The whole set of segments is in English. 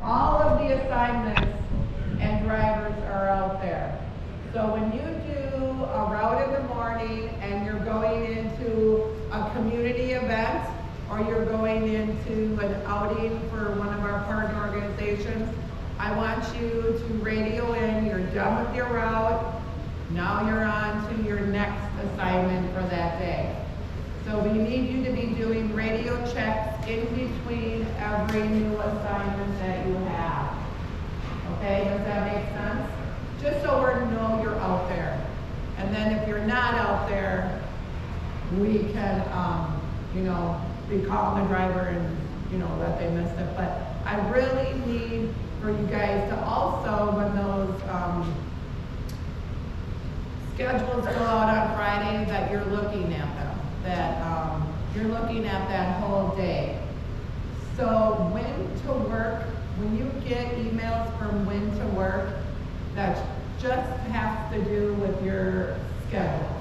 All of the assignments and drivers are out there. So when you do a route in the morning and you're going into a community event or you're going into an outing for one of our partner organizations, I want you to radio in, you're done with your route, now you're on to your next assignment for that day. So we need you to be doing radio checks in between every new assignment that you have. Okay, does that make sense? Just so we know you're out there. And then if you're not out there, we can, be calling the driver and, that they missed it. But I really need for you guys to also, when those schedules go out on Friday, that you're looking at them, that you're looking at that whole day. So when to work, when you get emails from when to work, that just has to do with your schedules.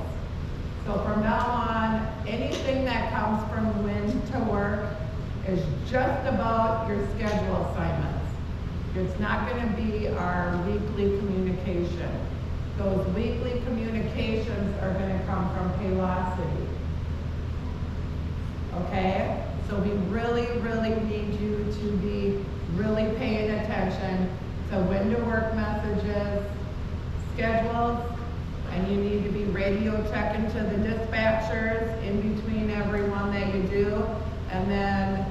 So from now on, anything that comes from when to work is just about your schedule assignments. It's not going to be our weekly communication. Those weekly communications are going to come from Paylocity. Okay? So we really, really need you to be really paying attention to when to work messages, schedules, and you need to be radio checking to the dispatchers in between every one that you do. And then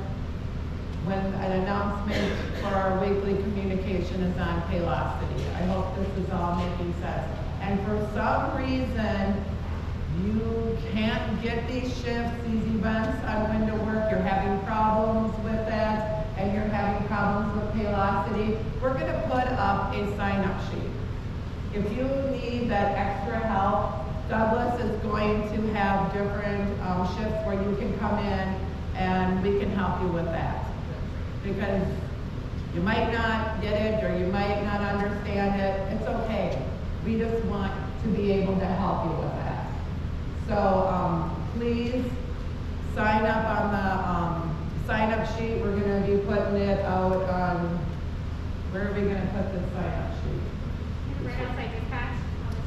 when an announcement for our weekly communication is on Paylocity. I hope this is all making sense. And for some reason, you can't get these shifts, these events on when to work, you're having problems with that, and you're having problems with Paylocity, we're going to put up a sign-up sheet. If you need that extra help, Douglas is going to have different shifts where you can come in and we can help you with that. Because you might not get it or you might not understand it, it's okay. We just want to be able to help you with that. So please sign up on the sign-up sheet. We're going to be putting it out on, where are we going to put the sign-up sheet? Right outside dispatch.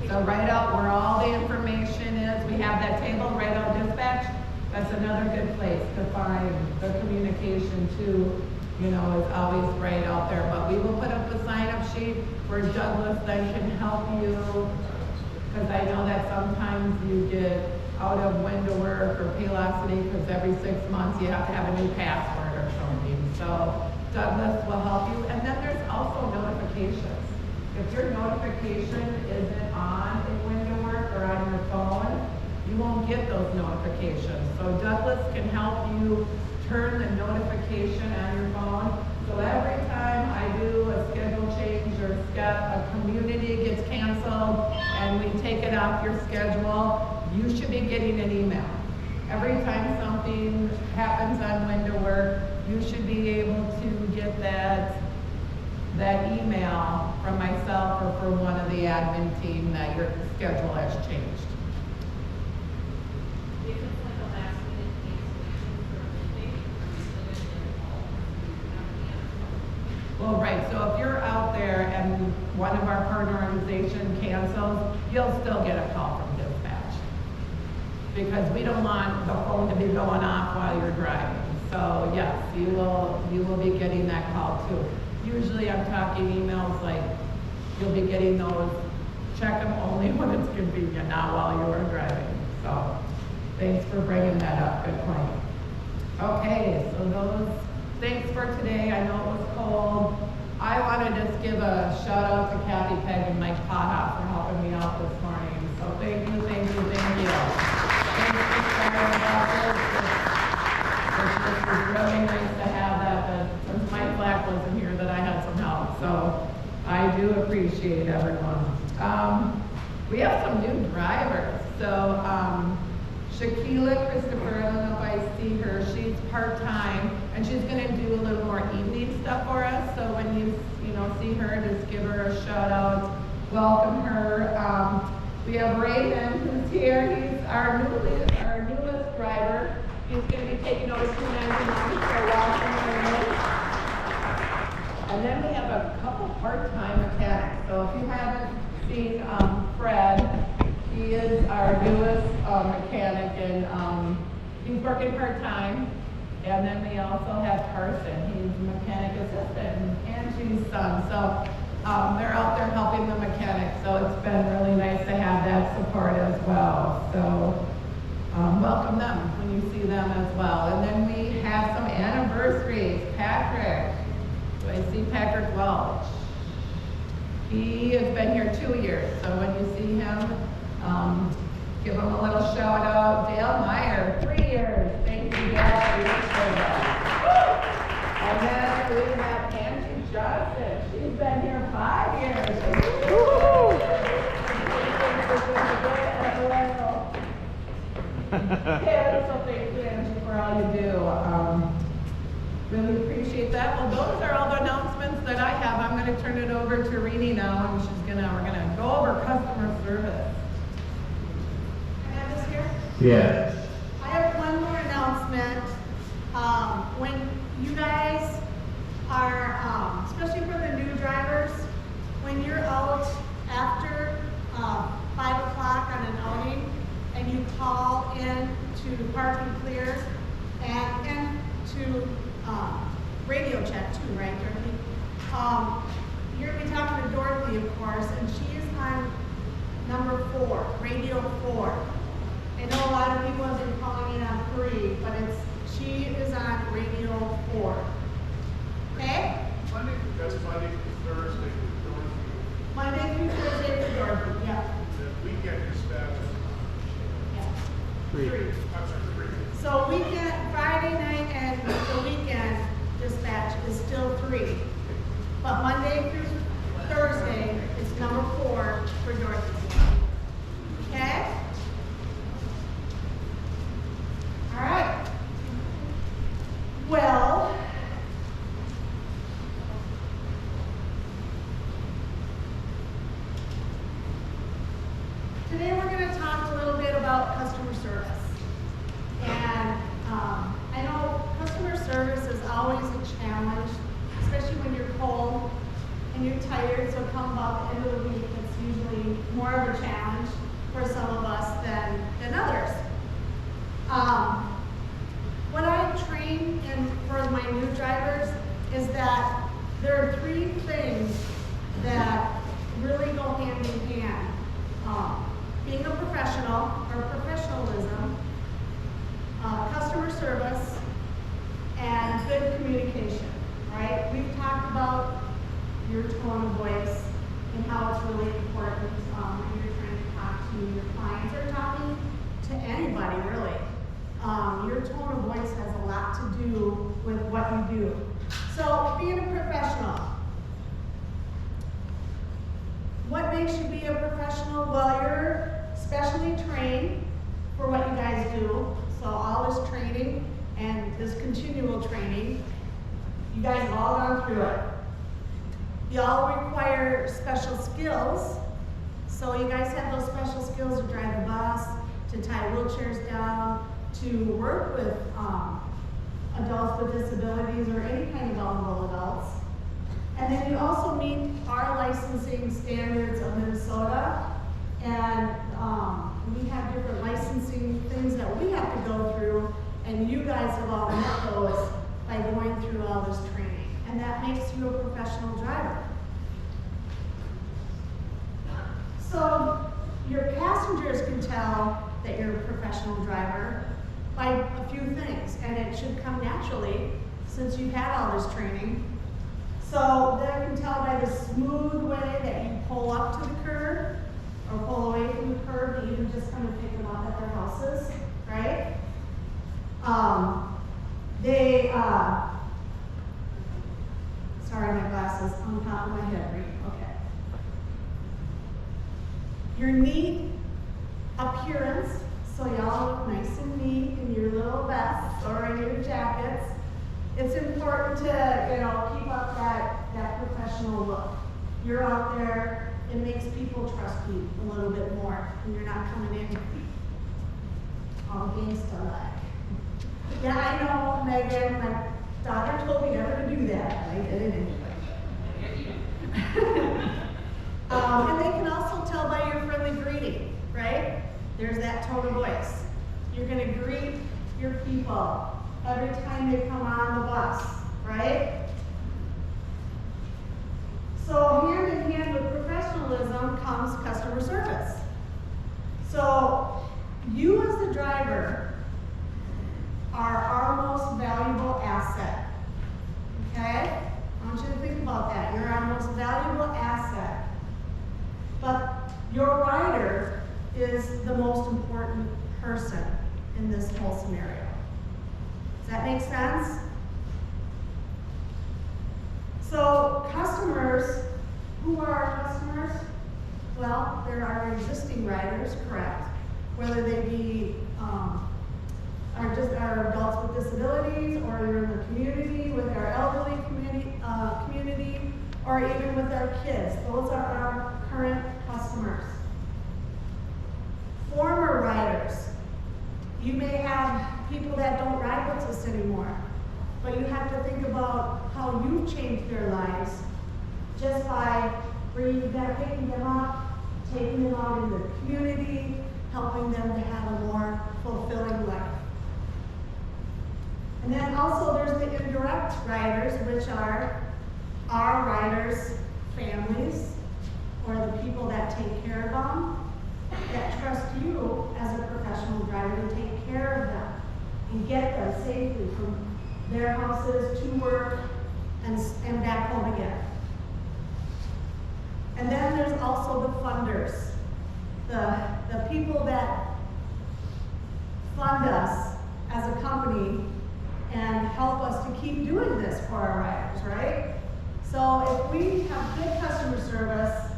So right out where all the information is, we have that table right out dispatch. That's another good place to find the communication too, is always right out there. But we will put up a sign-up sheet where Douglas then can help you, because I know that sometimes you get out of when to work or Paylocity because every 6 months you have to have a new password or something. So Douglas will help you. And then there's also notifications. If your notification isn't on in when to work or on your phone, you won't get those notifications. So Douglas can help you turn the notification on your phone. So every time I do a schedule change or a community gets canceled and we take it off your schedule, you should be getting an email. Every time something happens on when to work, you should be able to get that email from myself or from one of the admin team that your schedule has changed. If it's like a last minute cancellation for a meeting, Well, right, so if you're out there and one of our partner organizations cancels, you'll still get a call from dispatch. Because we don't want the phone to be going off while you're driving. So yes, you will be getting that call too. Usually I'm talking emails like you'll be getting those, check them only when it's convenient, not while you are driving. So thanks for bringing that up, good point. Okay, so thanks for today. I know it was cold. I want to just give a shout out to Kathy Pegg and Mike Potta for helping me out this morning. So thank you. Thanks for starting about this. It was really nice to have that, but since Mike Black wasn't here, that I had some help. So I do appreciate everyone. We have some new drivers. So Shkila Christopher, I don't know if I see her, she's part-time, and she's going to do a little more evening stuff for us. So when you see her, just give her a shout out, welcome her. We have Raymond who's here. He's our newest driver. He's going to be taking over 299, so welcome Raymond. And then we have a couple part-time mechanics. So if you haven't seen Fred, he is our newest mechanic, and he's working part-time. And then we also have Carson. He's a mechanic assistant and Angie's son. So they're out there helping the mechanics. So it's been really nice to have that support as well. So welcome them when you see them as well. And then we have some anniversaries. Patrick. Do I see Patrick Welch? He has been here 2 years. So when you see him, give him a little shout out. Dale Meyer, 3 years. Thank you, Dale, for your service. And then we have Angie J. She's been here 5 years. Yeah, so thank you, Angie, for all you do. Really appreciate that. Well, those are all the announcements that I have. I'm going to turn it over to Rini now, and we're going to go over customer service. Can I have this here? Yeah. I have one more announcement. When you guys are, especially for the new drivers, when you're out after 5 o'clock on an outing and you call in to Park and Clear and to radio check too, right, Dorothy? You're going to be talking to Dorothy, of course, and she is on number 4, radio 4. I know a lot of people have been calling in on 3, but she is on radio 4. Okay? That's Monday through Thursday for Dorothy. Monday through Thursday for Dorothy, yeah. The weekend dispatch is Yeah. 3. I'm sorry, 3. So weekend, Friday night and the weekend dispatch is still 3. But Monday through Thursday is number 4 for Dorothy. Okay? All right. Well, today we're going to talk a little bit about customer service. And I know customer service is always a challenge, especially when you're cold and you're tired. So come about the end of the week, it's usually more of a challenge for some of us than others. What I train for my new drivers is that there are 3 things that really go hand in hand. Being a professional, or professionalism, customer service, and good communication, right? We've talked about your tone of voice and how it's really important when you're trying to talk to your clients or talking to anybody, really. Your tone of voice has a lot to do with what you do. So, being a professional. What makes you be a professional? Well, you're specially trained for what you guys do. So all this training and this continual training, you guys have all gone through it. You all require special skills. So you guys have those special skills to drive the bus, to tie wheelchairs down, to work with adults with disabilities or any kind of vulnerable adults. And then you also meet our licensing standards of Minnesota, and we have different licensing things that we have to go through, and you guys have all met those by going through all this training. And that makes you a professional driver. So your passengers can tell that you're a professional driver by a few things, and it should come naturally since you've had all this training. So they can tell by the smooth way that you pull up to the curb or pull away from the curb, that you can just come and pick them up at their houses, right? Sorry, my glasses on top of my head, right? Okay. Your neat appearance, so y'all look nice and neat in your little vests or in your jackets. It's important to, keep up that professional look. You're out there, it makes people trust you a little bit more, and you're not coming in all gangsta-like. Yeah, I know, Megan, my daughter told me never to do that, but I did it anyway. And they can also tell by your friendly greeting, right? There's that tone of voice. You're gonna greet your people every time they come on the bus, right? So hand in hand with professionalism comes customer service. So you as the driver are our most valuable asset, okay? I want you to think about that. You're our most valuable asset. But your rider is the most important person in this whole scenario. Does that make sense? So customers, who are our customers? Well, there are existing riders, correct? Whether they be our adults with disabilities, or you're in the community with our elderly community, or even with our kids. Those are our current customers. Former riders. You may have people that don't ride with us anymore, but you have to think about how you've changed their lives just by bringing them, picking them up, taking them out in the community, helping them to have a more fulfilling life. And then also there's the indirect riders, which are our riders' families, or the people that take care of them, that trust you as a professional driver to take care of them and get them safely from their houses to work and back home again. And then there's also the funders, the people that fund us as a company and help us to keep doing this for our riders, right? So if we have good customer service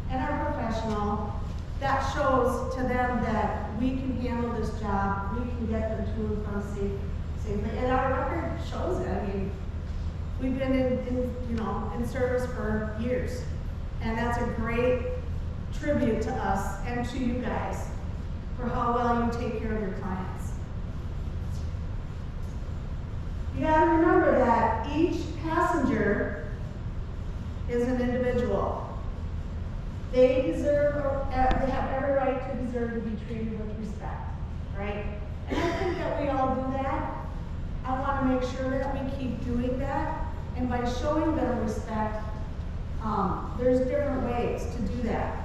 and are professional, that shows to them that we can handle this job, we can get them to and from safely. And our record shows it. I mean, we've been in service for years. And that's a great tribute to us and to you guys for how well you take care of your clients. You gotta remember that each passenger is an individual. They have every right to deserve to be treated with respect, right? And I think that we all do that. I want to make sure that we keep doing that, and by showing them respect, there's different ways to do that.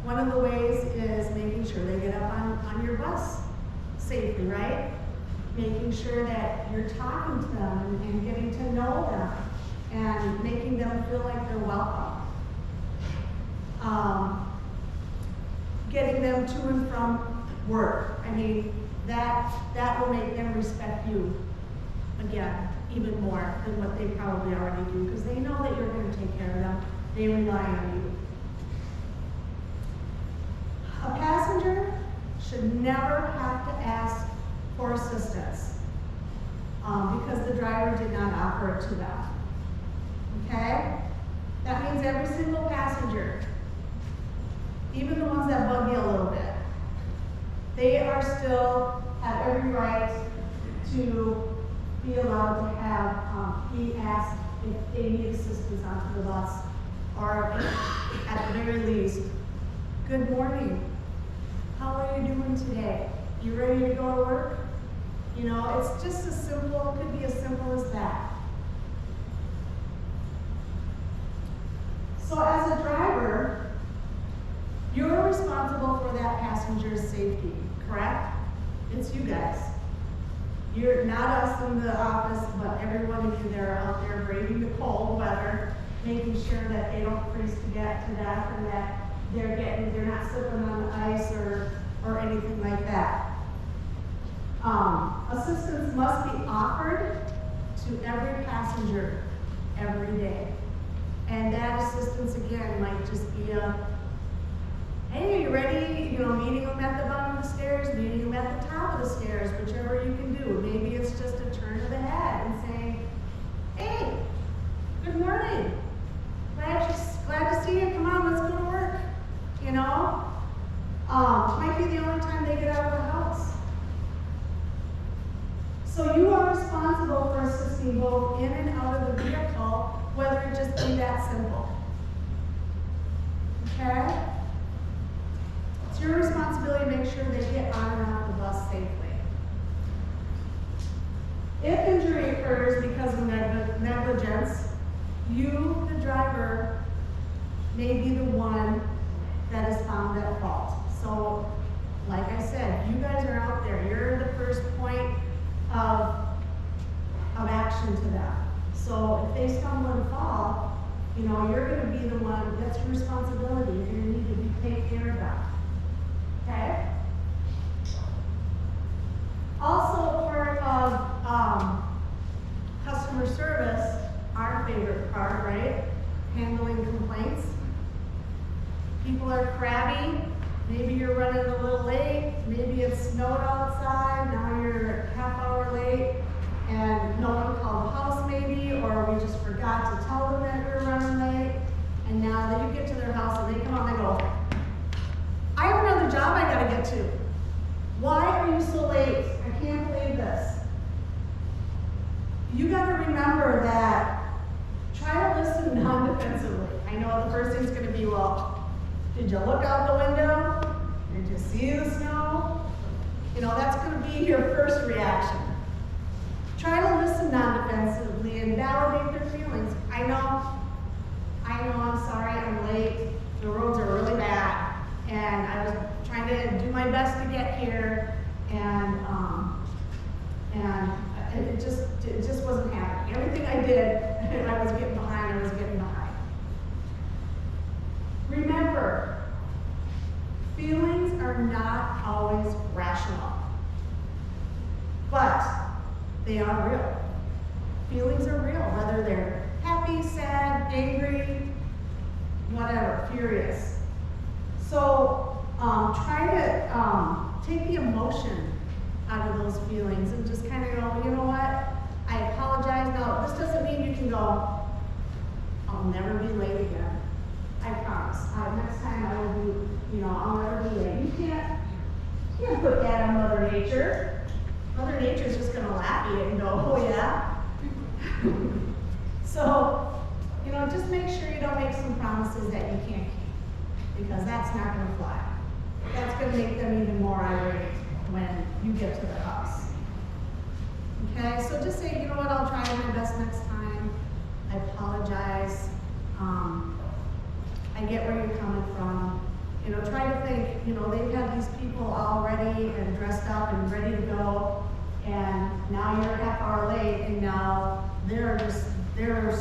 One of the ways is making sure they get up on your bus safely, right? Making sure that you're talking to them and getting to know them and making them feel like they're welcome. Getting them to and from work. I mean, that will make them respect you, again, even more than what they probably already do, because they know that you're going to take care of them. They rely on you. A passenger should never have to ask for assistance because the driver did not offer it to them. Okay? That means every single passenger, even the ones that bug you a little bit, they are still have every right to be allowed to have, be asked if they need assistance onto the bus, or at the very least, good morning, how are you doing today? You ready to go to work? You know, it's just as simple, it could be as simple as that. So as a driver, you're responsible for that passenger's safety, correct? It's you guys. You're not us in the office, but every one of you that are out there braving the cold weather, making sure that they don't freeze to death and that they're not slipping on the ice or anything like that. Assistance must be offered to every passenger every day. And that assistance, again, might just be hey, are you ready? You know, meeting them at the bottom of the stairs, meeting them at the top of the stairs, whichever you can do. Maybe it's just a turn of the head and saying, hey, good morning. Glad to see you. Come on, let's go to work. You know? Might be the only time they get out of the house. So you are responsible for assisting both in and out of the vehicle, whether it just be that simple. okay? It's your responsibility to make sure they get on and off the bus safely. If injury occurs because of negligence, you, the driver, may be the one that is found at fault. So, like I said, you guys are out there. You're the first point of action to them. So if they stumble and fall, you know, you're gonna be the one, that's your responsibility. You're gonna need to be taken care of that. Okay? Also, part of customer service, our favorite part, right? Handling complaints. People are crabby. Maybe you're running a little late. Maybe it snowed outside. Now you're a half hour late and no one called the house maybe, or we just forgot to tell them that we were running late. And now that you get to their house and they come out and they go, I have another job I gotta get to. Why are you so late? I can't believe this. You gotta remember that, try to listen non-defensively. I know the first thing's gonna be, well, did you look out the window? Did you see the snow? You know, that's gonna be your first reaction. Try to listen non-defensively and validate their feelings. I know, I'm sorry, I'm late. The roads are really bad. And I was trying to do my best to get here, and it just wasn't happening. Everything I did, I was getting behind. Remember, feelings are not always rational, but they are real. Feelings are real, whether they're happy, sad, angry, whatever, furious. So try to take the emotion out of those feelings and just kind of go, you know what, I apologize. Now, this doesn't mean you can go, I'll never be late again. I promise. Next time I will be, I'll never be late. You can't put that on Mother Nature. Mother Nature's just going to laugh at it and go, oh yeah. So, just make sure you don't make some promises that you can't keep, because that's not going to fly. That's going to make them even more irate when you get to the house. Okay, so just say, you know what, I'll try my best next time. I apologize. I get where you're coming from. Try to think, they've had these people all ready and dressed up and ready to go, and now you're a half hour late, and now their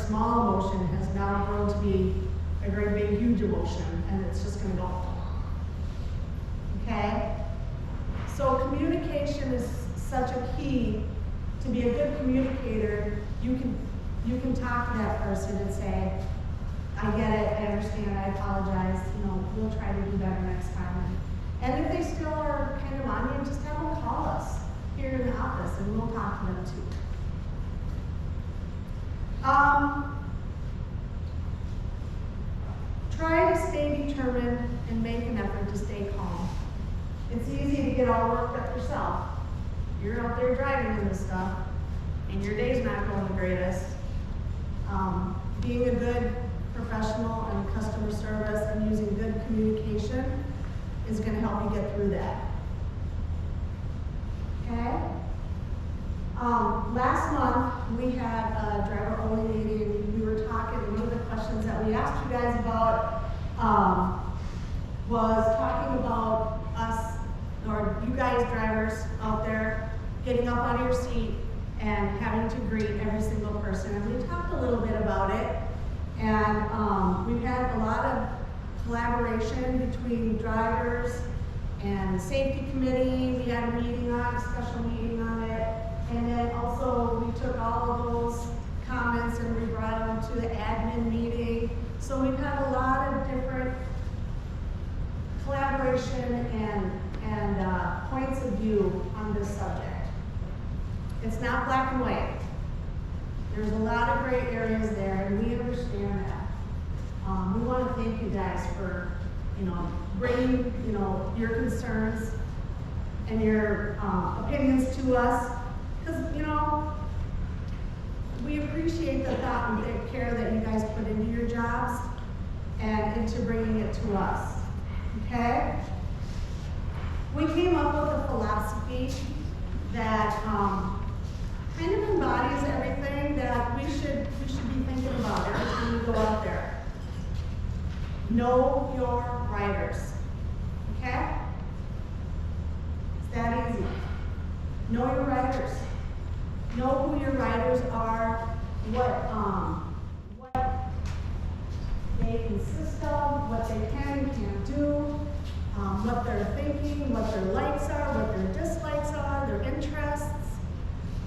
small emotion has now grown to be a great big huge emotion, and it's just going to go. Okay? So communication is such a key. To be a good communicator, you can talk to that person and say, I get it, I understand, I apologize, we'll try to do better next time. And if they still are kind of on you, just have them call us here in the office and we'll talk to them too. Try to stay determined and make an effort to stay calm. It's easy to get all worked up yourself. You're out there driving in this stuff and your day's not going the greatest. Being a good professional and customer service and using good communication is going to help you get through that. Okay? Last month we had a driver-only meeting and we were talking, one of the questions that we asked you guys about was talking about us, or you guys drivers out there, getting up out of your seat and having to greet every single person. And we talked a little bit about it. And we've had a lot of collaboration between drivers and the safety committee. We had a meeting on it, a special meeting on it. And then also we took all of those comments and we brought them to the admin meeting. So we've had a lot of different collaboration and points of view on this subject. It's not black and white. There's a lot of gray areas there, and we understand that. We want to thank you guys for, bringing, your concerns and your opinions to us, because, we appreciate the thought and the care that you guys put into your jobs, and into bringing it to us, okay? We came up with a philosophy that kind of embodies everything that we should be thinking about every time we go out there. Know your riders, okay? It's that easy. Know your riders. Know who your riders are, what they consist of, what they can and can't do, what they're thinking, what their likes are, what their dislikes are, their interests.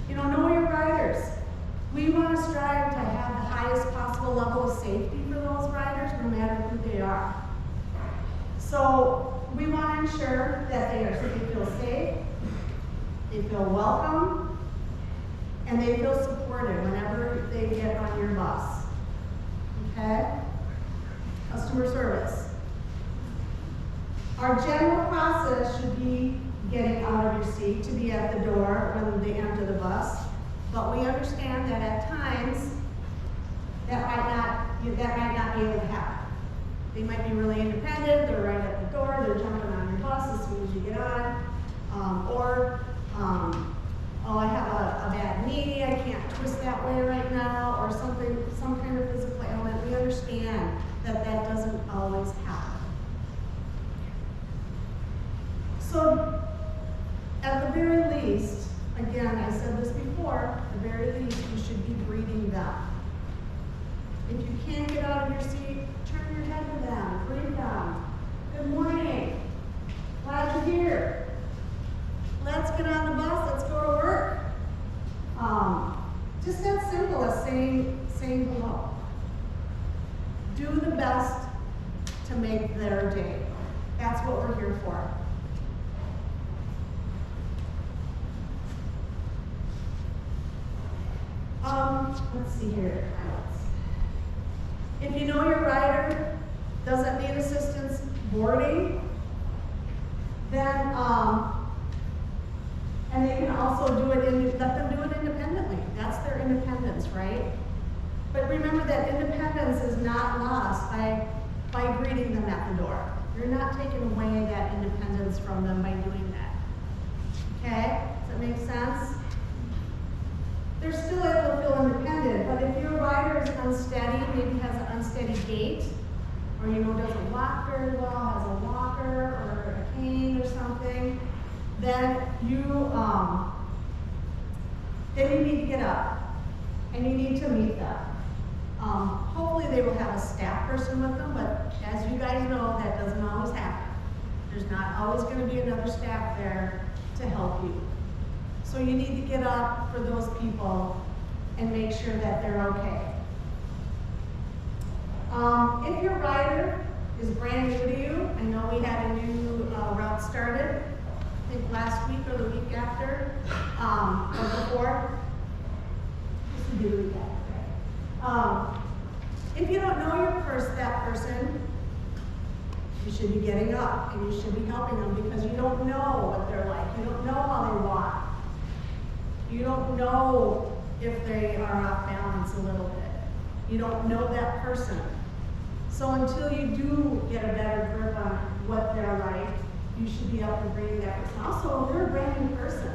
You know your riders. We want to strive to have the highest possible level of safety for those riders, no matter who they are. So we want to ensure that they feel safe, they feel welcome, and they feel supported whenever they get on your bus. Okay? Customer service. Our general process should be getting out of your seat to be at the door when they enter the bus. But we understand that at times, that might not be able to happen. They might be really independent, they're right at the door, they're jumping on your bus as soon as you get on. Oh, I have a bad knee, I can't twist that way right now, or some kind of physical ailment. We understand that doesn't always happen. So, at the very least, again, I said this before, at the very least, you should be greeting them. If you can't get out of your seat, turn your head to them, greet them. Good morning, glad you're here. Let's get on the bus, let's go to work. Just that simple as saying hello. Do the best to make their day. That's what we're here for. Let's see here. If you know your rider doesn't need assistance boarding, then and they can also let them do it independently. That's their independence, right? But remember that independence is not lost by greeting them at the door. You're not taking away that independence from them by doing that. Okay? Does that make sense? They're still able to feel independent, but if your rider is unsteady, maybe has an unsteady gait, or doesn't walk very well, has a walker or a cane or something, then you need to get up and you need to meet them. Hopefully they will have a staff person with them, but as you guys know, that doesn't always happen. There's not always going to be another staff there to help you. So you need to get up for those people and make sure that they're okay. If your rider is brand new to you, I know we had a new route started, I think last week or the week after, or before. This would be the week after. If you don't know that person, you should be getting up and you should be helping them because you don't know what they're like. You don't know how they walk. You don't know if they are off balance a little bit. You don't know that person. So until you do get a better grip on what they're like, you should be able to bring that person. Also, they're a brand new person.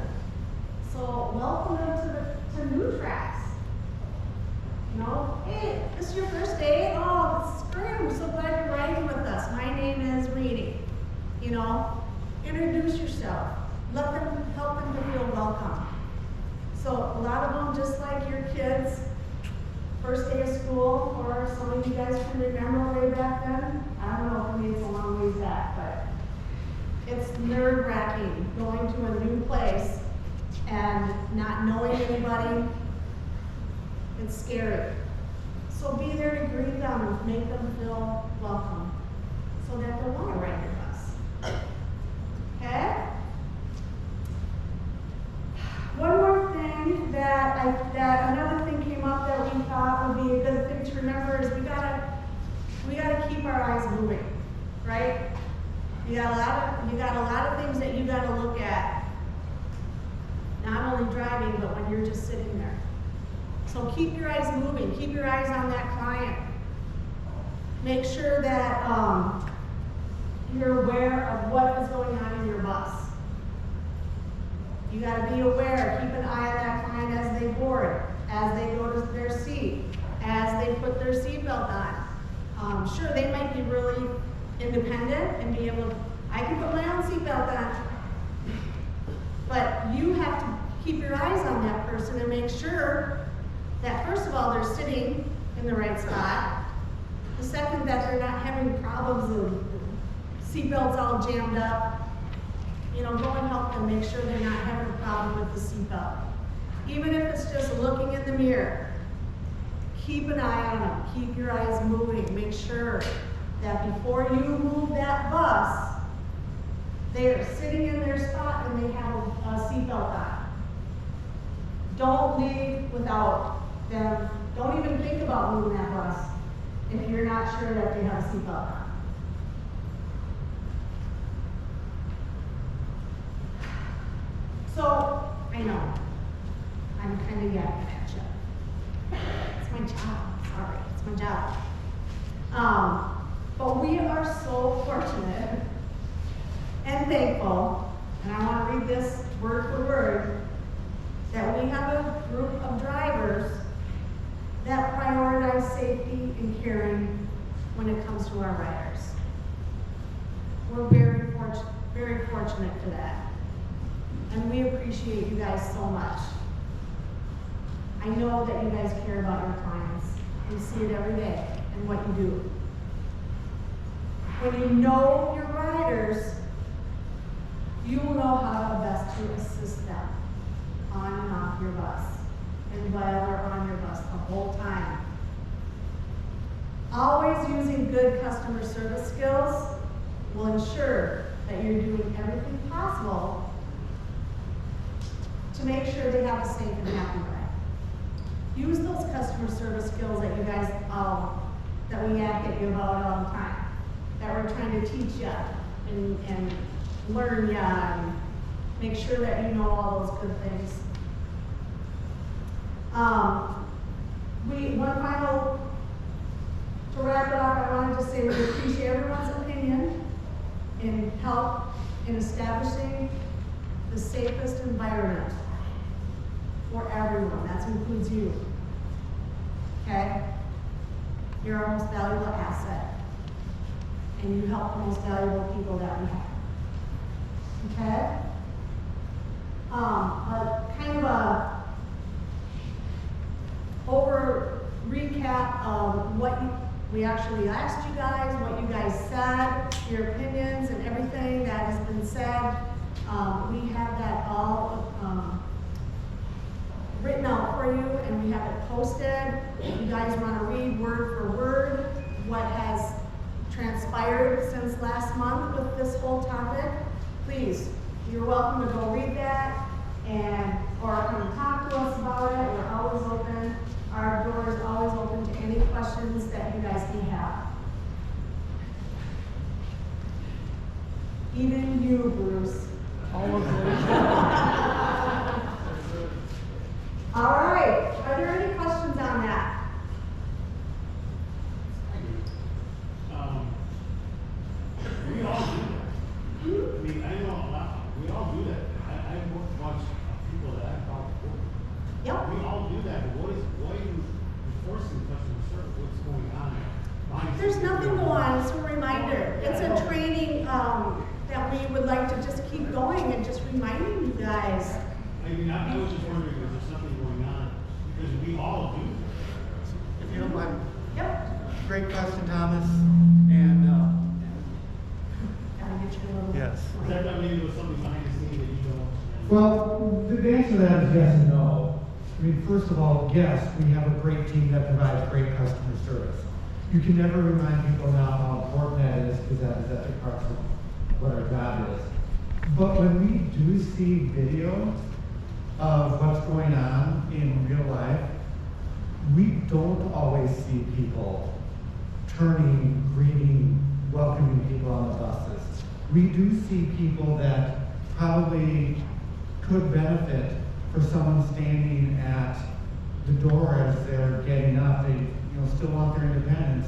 So welcome them to new tracks. Hey, this is your first day? Oh, this is great. I'm so glad you're riding with us. My name is Reedy. Introduce yourself. Help them to feel welcome. So a lot of them, just like your kids, first day of school, or some of you guys can remember way back then. I don't know, for me it's a long ways back, but it's nerve-wracking going to a new place and not knowing anybody. It's scary. So be there to greet them and make them feel welcome so that they'll want to ride your bus. Okay? One more thing that another thing came up that we thought would be a good thing to remember is we gotta keep our eyes moving, right? You got a lot of things that you gotta look at, not only driving, but when you're just sitting there. So keep your eyes moving, keep your eyes on that client. Make sure that, you're aware of what is going on in your bus. You gotta be aware, keep an eye on that client as they board, as they go to their seat, as they put their seatbelt on. Sure, they might be really independent and be able to, I can put my own seatbelt on. But you have to keep your eyes on that person and make sure that first of all, they're sitting in the right spot. The second, that they're not having problems of seatbelts all jammed up. You know, go and help them, make sure they're not having a problem with the seatbelt. Even if it's just looking in the mirror, keep an eye on them, keep your eyes moving, make sure that before you move that bus, they are sitting in their spot and they have a seatbelt on. Don't leave without them, don't even think about moving that bus if you're not sure that they have a seatbelt on. So, I know, I'm kind of yakking at you. It's my job, sorry, it's my job. But we are so fortunate and thankful, and I want to read this word for word, that we have a group of drivers that prioritize safety and caring when it comes to our riders. We're very fortunate for that. And we appreciate you guys so much. I know that you guys care about your clients. We see it every day in what you do. When you know your riders, you will know how best to assist them on and off your bus and while they're on your bus the whole time. Always using good customer service skills will ensure that you're doing everything possible to make sure they have a safe and happy ride. Use those customer service skills that you guys, that we yak at you about all the time, that we're trying to teach you and learn you and make sure that you know all those good things. To wrap it up, I wanted to say we appreciate everyone's opinion and help in establishing the safest environment for everyone. That includes you. Okay? You're our most valuable asset. And you help the most valuable people that we have. Okay? Kind of a over recap of what we actually asked you guys, what you guys said, your opinions and everything that has been said. We have that all written out for you and we have it posted. If you guys want to read word for word what has transpired since last month with this whole topic, please, you're welcome to go read that or come talk to us about it. We're always open. Our door is always open to any questions that you guys may have. Even you, Bruce. All right, are there any questions on that? We all do that. I mean, I know a lot, we all do that. I've worked with a bunch of people that I've talked to. Yep. We all do that, but why are you enforcing customer service? What's going on? There's nothing going on, it's a reminder. It's a training that we would like to just keep going and just reminding you guys. I mean, I was just wondering if there's something going on, because we all do. If you don't mind. Yep. Great question, Thomas. And, Gotta get you a little. yes. Is that, I mean, there was something behind the scenes that you don't? Well, the answer to that is yes and no. I mean, first of all, yes, we have a great team that provides great customer service. You can never remind people enough how important that is, because that is at the crux of what our job is. But when we do see video of what's going on in real life, we don't always see people turning, greeting, welcoming people on the buses. We do see people that probably could benefit for someone standing at the door as they're getting up. They still want their independence.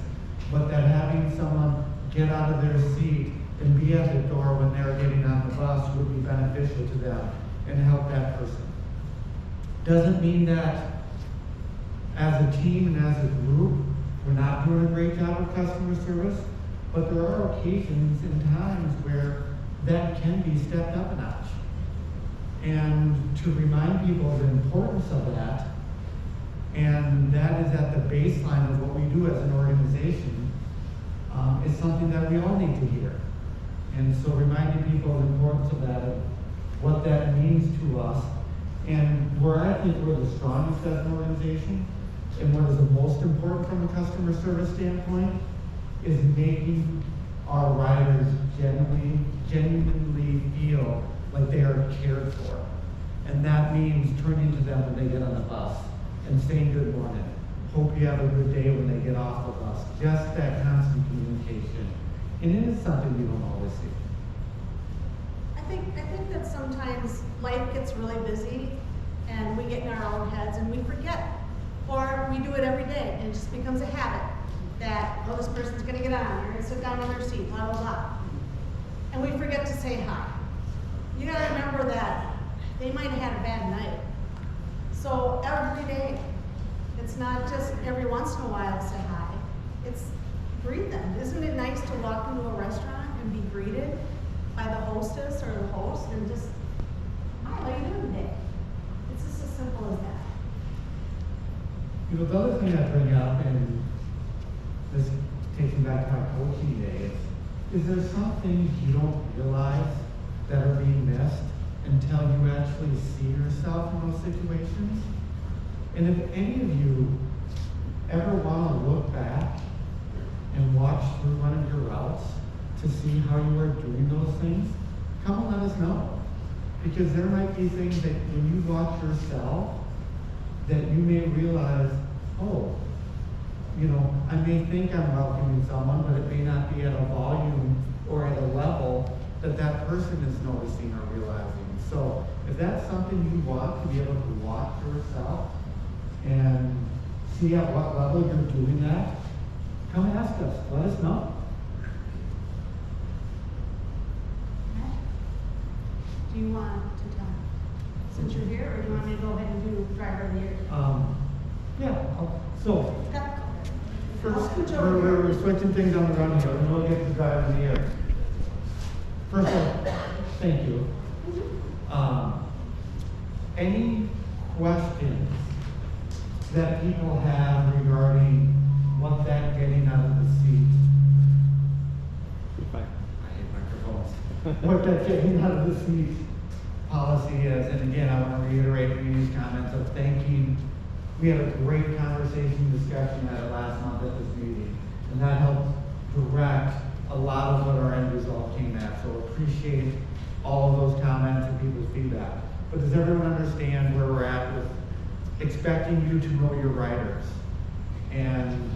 but that having someone get out of their seat and be at the door when they're getting on the bus would be beneficial to them and help that person. Doesn't mean that as a team and as a group, we're not doing a great job of customer service, but there are occasions and times where that can be stepped up a notch. And to remind people of the importance of that, and that is at the baseline of what we do as an organization, is something that we all need to hear. And so reminding people of the importance of that, of what that means to us, and where I think we're the strongest as an organization, and what is the most important from a customer service standpoint, is making our riders genuinely feel like they are cared for. And that means turning to them when they get on the bus and saying good morning. Hope you have a good day when they get off the bus. Just that constant communication. And it is something you don't always see. I think that sometimes life gets really busy and we get in our own heads and we forget. Or we do it every day and it just becomes a habit that, oh, this person's gonna get on, they're gonna sit down in their seat, blah, blah, blah. And we forget to say hi. You gotta remember that they might have had a bad night. So every day, it's not just every once in a while to say hi, it's greet them. Isn't it nice to walk into a restaurant and be greeted by the hostess or the host and just, hi, how you doing today? It's just as simple as that. You know, the other thing I bring up, and this takes me back to my coaching days, is there some things you don't realize that are being missed until you actually see yourself in those situations? And if any of you ever want to look back and watch through one of your routes to see how you are doing those things, come and let us know. Because there might be things that when you watch yourself, that you may realize, oh, you know, I may think I'm welcoming someone, but it may not be at a volume or at a level that that person is noticing or realizing. So if that's something you want to be able to watch yourself and see at what level you're doing that, come ask us, let us know. Do you want to tell, since you're here, or do you want me to go ahead and do driver of the year? So Okay. first, I'll switch over we're here. switching things on the run here, and we'll get to drive in the air. First of all, thank you. Any questions that people have regarding what that getting out of the seat? I hate microphones. What that getting out of the seat policy is, and again, I want to reiterate Mimi's comments of thanking. We had a great conversation, discussion at it last month at this meeting, and that helped direct a lot of what our end result came at. So appreciate all of those comments and people's feedback. But does everyone understand where we're at with expecting you to know your riders and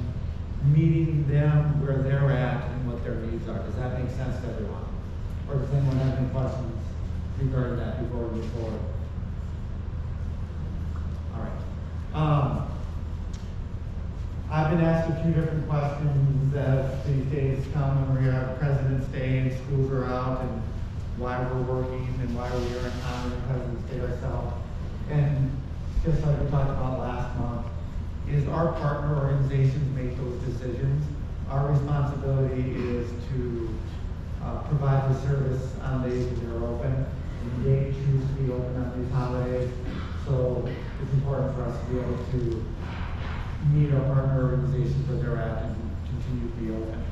meeting them where they're at and what their needs are? Does that make sense to everyone? Or does anyone have any questions regarding that before we move forward? All right. I've been asked a few different questions as these days come when we have President's Day and schools are out, and why we're working and why we are honoring President's Day ourselves. And just like we talked about last month, is our partner organizations make those decisions. Our responsibility is to provide the service on days when they're open, and they choose to be open on these holidays. So it's important for us to be able to meet our partner organizations where they're at and continue to be open.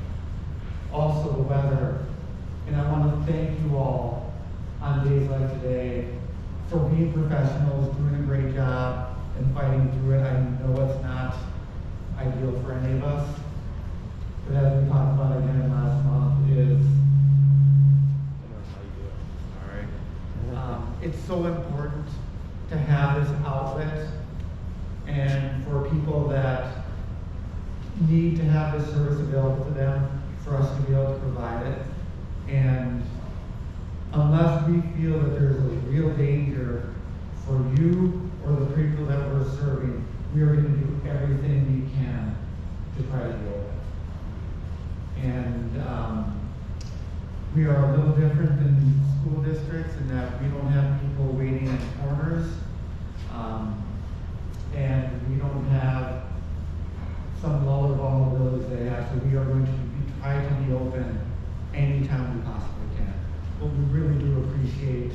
Also the weather, and I want to thank you all on days like today for being professionals, doing a great job, and fighting through it. I know it's not ideal for any of us, but as we talked about again last month, it's so important to have this outlet, and for people that need to have this service available to them, for us to be able to provide it. And unless we feel that there's a real danger for you or the people that we're serving, we are going to do everything we can to try to be open. we are a little different than school districts in that we don't have people waiting in corners. And we don't have some lower vulnerabilities they have, so we are going to try to be open anytime we possibly can. But we really do appreciate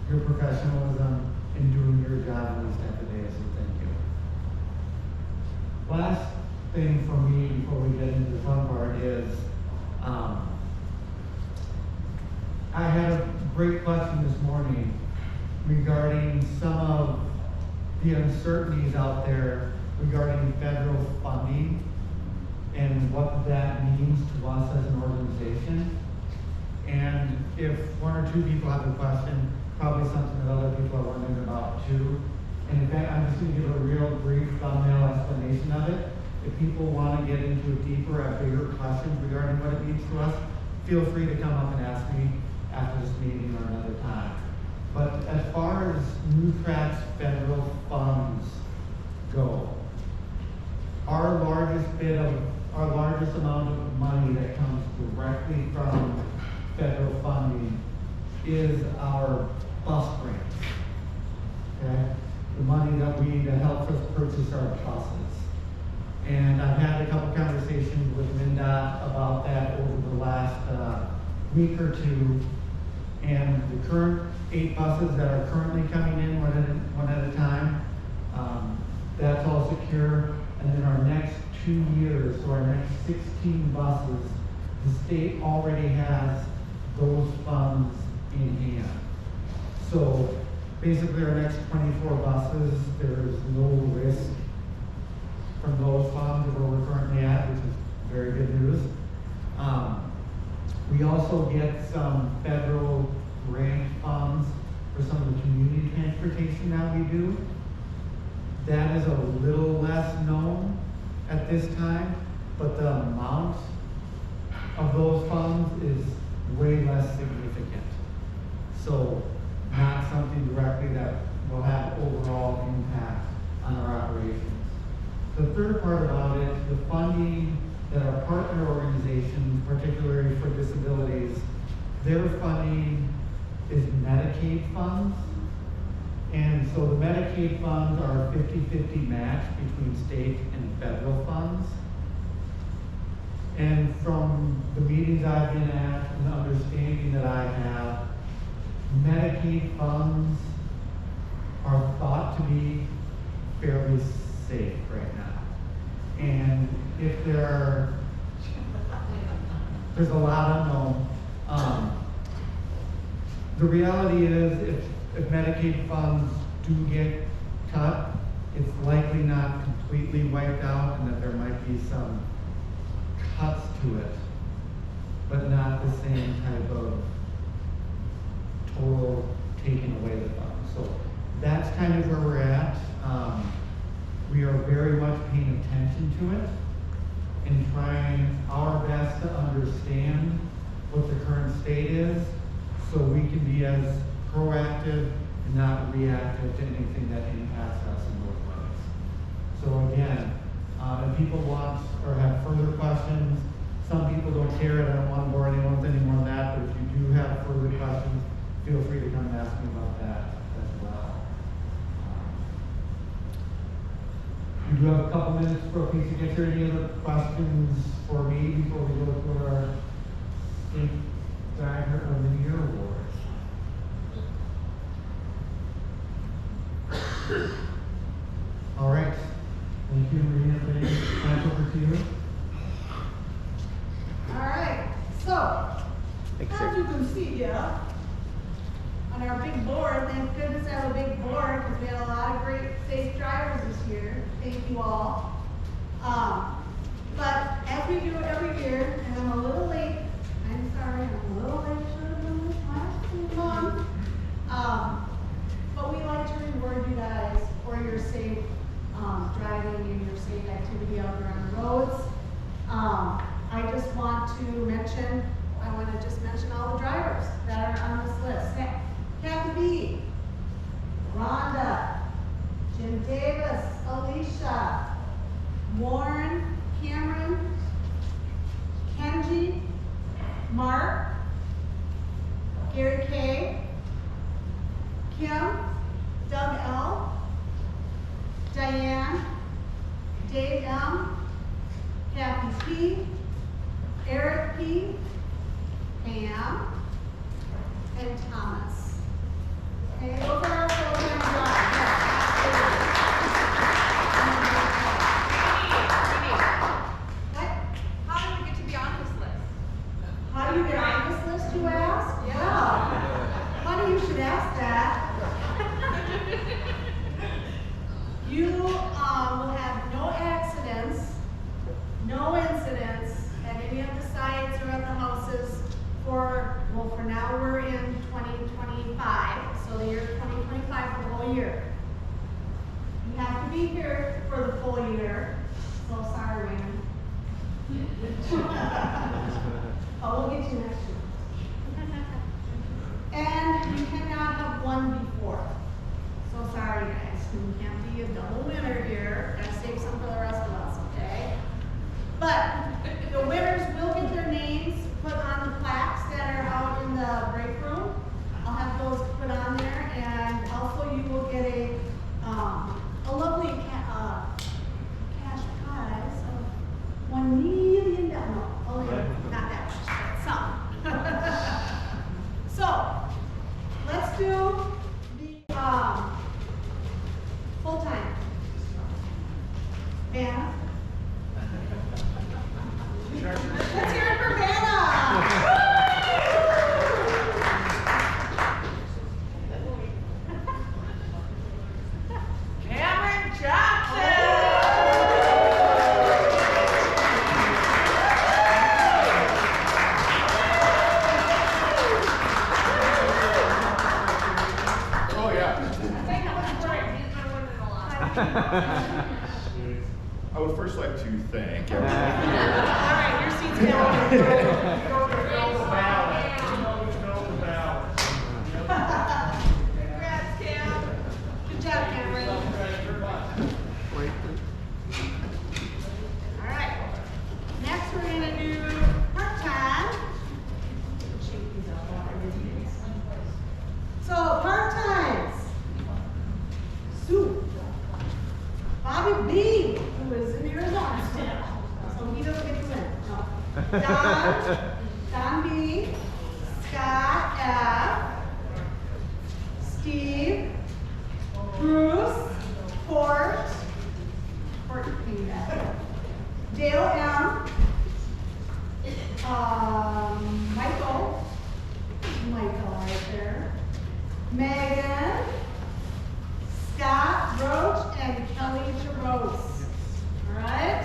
your professionalism in doing your job on these type of days, so thank you. Last thing for me before we get into the fun part is, I had a great question this morning regarding some of the uncertainties out there regarding federal funding and what that means to us as an organization. And if one or two people have a question, probably something that other people are wondering about too. And in fact, I'm just gonna give a real brief thumbnail explanation of it. If people wanna get into it deeper, have bigger questions regarding what it means to us, feel free to come up and ask me after this meeting or another time. But as far as NewTrack's federal funds go, our largest amount of money that comes directly from federal funding is our bus grants. Okay? The money that helps us purchase our buses. And I've had a couple conversations with MnDOT about that over the last week or two. And the current 8 buses that are currently coming in one at a time, that's all secure. And then our next 2 years, so our next 16 buses, the state already has those funds in hand. So basically our next 24 buses, there's no risk from those funds of where we're currently at, which is very good news. We also get some federal grant funds for some of the community transportation that we do. That is a little less known at this time, but the amount of those funds is way less significant. So not something directly that will have overall impact on our operations. The third part about it, the funding that our partner organizations, particularly for disabilities, their funding is Medicaid funds. And so the Medicaid funds are a 50-50 match between state and federal funds. And from the meetings I've been at and the understanding that I have, Medicaid funds are thought to be fairly safe right now. And if there's a lot unknown. The reality is if Medicaid funds do get cut, it's likely not completely wiped out and that there might be some cuts to it, but not the same type of total taking away the funds. So that's kind of where we're at. We are very much paying attention to it and trying our best to understand what the current state is so we can be as proactive and not reactive to anything that impacts us in those ways. So again, if people want or have further questions, some people don't care and I don't want to bore anyone with any more than that, but if you do have further questions, feel free to come and ask me about that as well. We do have a couple minutes for a piece to get there. Any other questions for me before we go to our state driver of the year awards? All right. Thank you, Maria. Back over to you. All right, so, as you can see here, on our big board, thank goodness I have a big board, because we had a lot of great safe drivers this year. Thank you all. But as we do every year, and I'm a little late, I'm sorry, I'm a little late, should have done this last month. But we like to reward you guys for your safe driving and your safe activity out there on the roads. I just want to mention, all the drivers that are on this list. Kathy B, Rhonda, Jim Davis, Alicia, Warren, Cameron, Kenji, Mark, Gary K, Kim, Doug L, Diane, Dave M, Kathy P, Eric P, Pam, and Thomas. Okay, those are our full-time jobs. What? How did we get to be on this list? How do you get on this list, you ask? Yeah. Funny you should ask that. You will have no accidents, no incidents at any of the sites or at the houses for now we're in 2025, so the year 2025 for the whole year. You have to be here for the full year, so sorry, Raymond. Oh, we'll get you next year. And you cannot have won before. So sorry, guys. You can't be a double winner here. Gotta save some for the rest of us, okay? But the winners will get their names put on the plaques that are out in the break room. I'll have those put on there, and also you will get a lovely cash prize of $1 million. No, only not that much, but some. So let's do the full-time. Vanna? Let's hear it for Vanna! Cameron Johnson! Oh, yeah. I think I was right, he's been winning a lot. I would first like to thank All everyone. right, your seat's down. Congrats, Cam. Good job, Cameron. All right. Next, we're gonna do part-time. So, part-times. Sue. Bobby B, who is in Arizona still, so he doesn't get to win. No. Don B, Scott F, Steve, Bruce, Fort came back, Dale M, Michael right there, Megan, Scott Roach, and Kelly Charose. All right?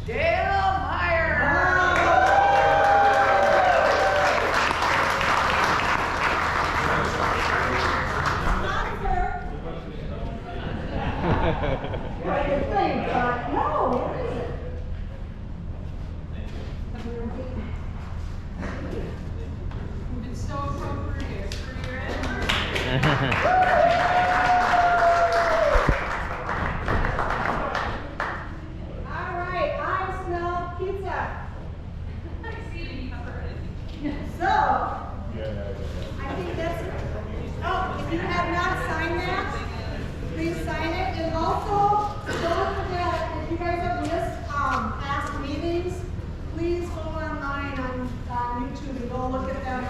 Dale Meyer! What do you think? No, what is it? It's so appropriate for your anniversary. All right, I smell pizza. I see you covered it. So, I think that's, oh, if you have not signed that, please sign it. And also, don't forget, if you guys have missed past meetings, please go online on YouTube and go look at them.